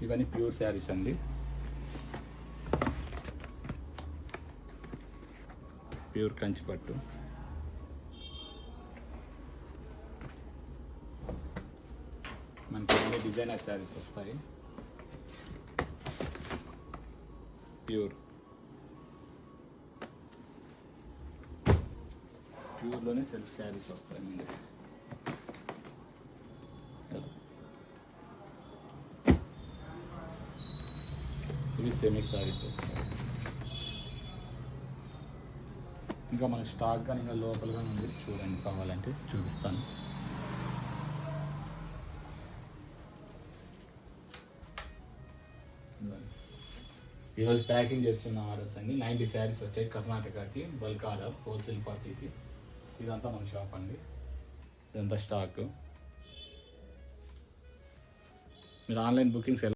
ఇవన్నీ ప్యూర్ శారీస్ అండి. ప్యూర్ కంచి పట్టు. మనకి అన్ని డిజైనర్ శారీస్ వస్తాయి. ప్యూర్లోనే సెల్ఫ్ శారీస్ వస్తాయి మీకు. ఇవి సెమీ శారీస్ వస్తాయి. ఇంకా మన స్టాక్ కానీ ఇంకా లోకల్గా ఉంది, చూడండి, కావాలంటే చూపిస్తాను. ఈరోజు ప్యాకింగ్ చేస్తున్న ఆర్డర్స్ అండి. 90 శారీస్ వచ్చాయి కర్ణాటకకి, బల్క్ ఆర్డర్, హోల్సేల్ పార్టీకి. ఇదంతా మన షాప్ అండి, ఇదంతా స్టాక్. మీరు ఆన్లైన్ బుకింగ్స్